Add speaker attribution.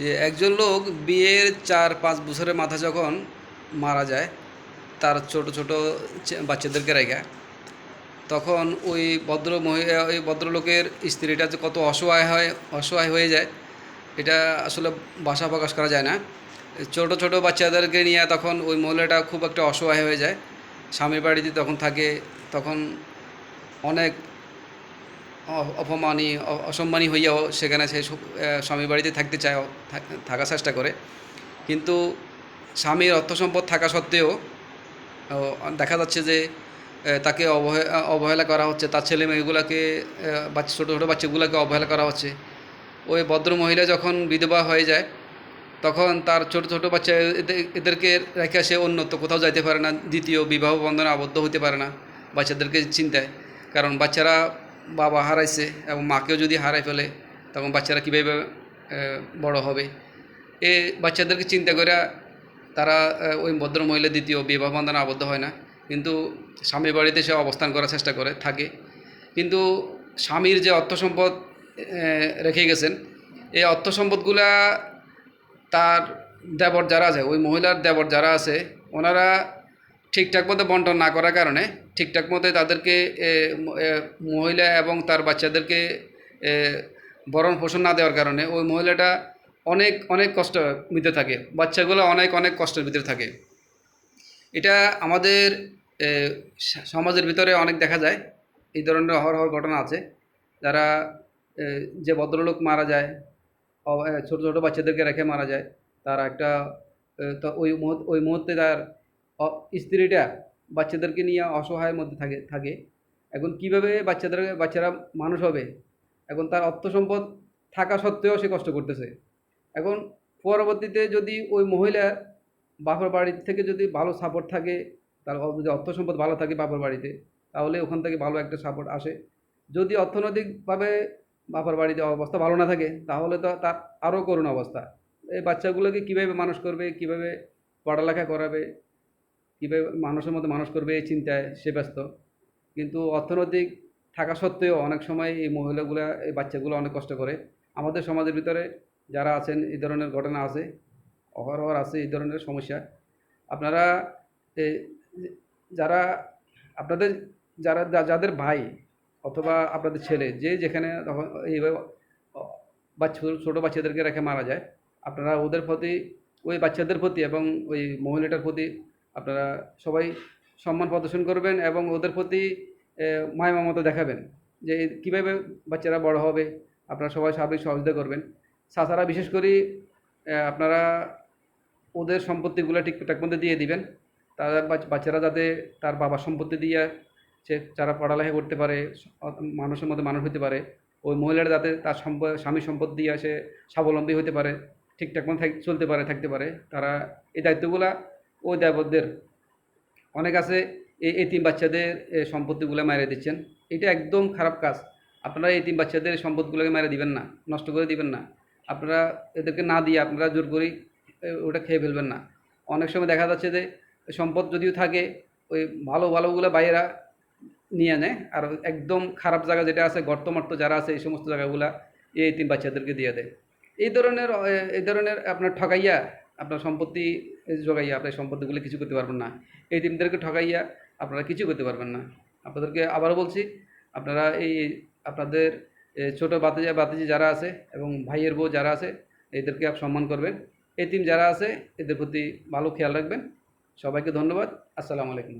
Speaker 1: যে একজন লোক বিয়ের 4-5 বছরের মাথা যখন মারা যায় তার ছোট ছোট বাচ্চাদেরকে রেখে, তখন ওই ভদ্রলোকের স্ত্রীটা যে কত অসহায় হয়ে যায়, এটা আসলে ভাষা প্রকাশ করা যায় না। ছোট ছোট বাচ্চাদেরকে নিয়ে তখন ওই মহিলাটা খুব একটা অসহায় হয়ে যায়। স্বামীর বাড়িতে তখন থাকে, তখন অনেক অসম্মানী হইয়াও সেখানে সে স্বামীর বাড়িতে থাকতে চায়, থাকার চেষ্টা করে। কিন্তু স্বামীর অর্থ সম্পদ থাকা সত্ত্বেও দেখা যাচ্ছে যে তাকে অবহেলা করা হচ্ছে, তার ছেলে মেয়েগুলোকে, ছোটো ছোটো বাচ্চাগুলোকে অবহেলা করা হচ্ছে। ওই ভদ্র মহিলা যখন বিধবা হয়ে যায়, তখন তার ছোট ছোটো বাচ্চা এদেরকে রেখে সে অন্যত্র কোথাও যাইতে পারে না, দ্বিতীয় বিবাহ বন্ধনে আবদ্ধ হতে পারে না বাচ্চাদেরকে চিন্তায়। কারণ বাচ্চারা বাবা হারাইছে এবং মাকেও যদি হারাই ফেলে, তখন বাচ্চারা কীভাবে বড় হবে, এ বাচ্চাদেরকে চিন্তা করে তারা ওই ভদ্র মহিলা দ্বিতীয় বিবাহ বন্ধনে আবদ্ধ হয় না, কিন্তু স্বামীর বাড়িতে সে অবস্থান করার চেষ্টা করে থাকে। কিন্তু স্বামীর যে অর্থ সম্পদ রেখে গেছেন, এই অর্থ সম্পদগুলা তার দেবর যারা আছে, ওই মহিলার দেবর যারা আছে, ওনারা ঠিকঠাক মতো বন্টন না করার কারণে, ঠিকঠাক মতো তাদেরকে মহিলা এবং তার বাচ্চাদেরকে ভরণ পোষণ না দেওয়ার কারণে ওই মহিলাটা অনেক অনেক কষ্ট ভিতরে থাকে, বাচ্চাগুলো অনেক অনেক কষ্টের ভিতরে থাকে। এটা আমাদের সমাজের ভিতরে অনেক দেখা যায়। এই ধরনের হর ঘটনা আছে। যারা যে ভদ্রলোক মারা যায়, ছোট ছোট বাচ্চাদেরকে রেখে মারা যায়, তার একটা তো ওই মুহূর্তে তার স্ত্রীটা বাচ্চাদেরকে নিয়ে অসহায়ের মধ্যে থাকে। এখন কিভাবে বাচ্চারা মানুষ হবে, এখন তার অর্থ সম্পদ থাকা সত্ত্বেও সে কষ্ট করতেছে। এখন পরবর্তীতে যদি ওই মহিলার বাপের বাড়ি থেকে যদি ভালো সাপোর্ট থাকে, তার যদি অর্থ সম্পদ ভালো থাকে বাপের বাড়িতে, তাহলে ওখান থেকে ভালো একটা সাপোর্ট আসে। যদি অর্থনৈতিকভাবে বাপের বাড়িতে অবস্থা ভালো না থাকে, তাহলে তো তার আরও করুণ অবস্থা। এই বাচ্চাগুলোকে কীভাবে মানুষ করবে, কীভাবে পড়ালেখা করাবে, কীভাবে মানুষের মতো মানুষ করবে, এই চিন্তায় সে ব্যস্ত। কিন্তু অর্থনৈতিক থাকা সত্ত্বেও অনেক সময় এই মহিলাগুলা, এই বাচ্চাগুলো অনেক কষ্ট করে। আমাদের সমাজের ভিতরে যারা আছেন, এই ধরনের ঘটনা আছে, অহরহ আছে এই ধরনের সমস্যা। আপনারা যারা আপনাদের যাদের ভাই অথবা আপনাদের ছেলে যে যেখানে তখন এইভাবে ছোটো বাচ্চাদেরকে রেখে মারা যায়, আপনারা ওদের প্রতি, ওই বাচ্চাদের প্রতি এবং ওই মহিলাটার প্রতি আপনারা সবাই সম্মান প্রদর্শন করবেন এবং ওদের প্রতি মায়া মমতা দেখাবেন, যে কীভাবে বাচ্চারা বড় হবে। আপনারা সবাই সার্বিক সহযোগিতা করবেন। তাছাড়া বিশেষ করে আপনারা ওদের সম্পত্তিগুলো ঠিকঠাক মতো দিয়ে দিবেন। তারা বাচ্চারা যাতে তার বাবার সম্পত্তি দিয়ে সে যারা পড়ালেখা করতে পারে, মানুষের মধ্যে মানুষ হতে পারে, ওই মহিলারা যাতে তার স্বামীর সম্পদ দিয়ে সে স্বাবলম্বী হতে পারে, ঠিকঠাক মতো চলতে পারে, থাকতে পারে। তারা এই দায়িত্বগুলা ওই দায়বদ্ধের। অনেক আছে এই এতিম বাচ্চাদের সম্পত্তিগুলো মেরে দিচ্ছেন, এটা একদম খারাপ কাজ। আপনারা এতিম বাচ্চাদের সম্পদগুলোকে মেরে দিবেন না, নষ্ট করে দিবেন না। আপনারা এদেরকে না দিয়ে আপনারা জোর করেই ওটা খেয়ে ফেলবেন না। অনেক সময় দেখা যাচ্ছে যে সম্পদ যদিও থাকে, ওই ভালোগুলো বাইরেরা নিয়ে নেয়, আর একদম খারাপ জায়গা যেটা আছে, গর্তমর্ত যারা আছে, এই সমস্ত জায়গাগুলা এই এতিম বাচ্চাদেরকে দিয়ে দেয়। এই ধরনের আপনার ঠকাইয়া আপনার সম্পত্তি জোগাইয়া আপনার সম্পত্তিগুলো কিছু করতে পারবেন না। এই এতিমদেরকে ঠকাইয়া আপনারা কিছু করতে পারবেন না। আপনাদেরকে আবারও বলছি, আপনারা আপনাদের ছোটো বাতিজি যারা আছে এবং ভাইয়ের বউ যারা আছে, এদেরকে সম্মান করবেন। এতিম যারা আছে এদের প্রতি ভালো খেয়াল রাখবেন। সবাইকে ধন্যবাদ। আসসালামু আলাইকুম।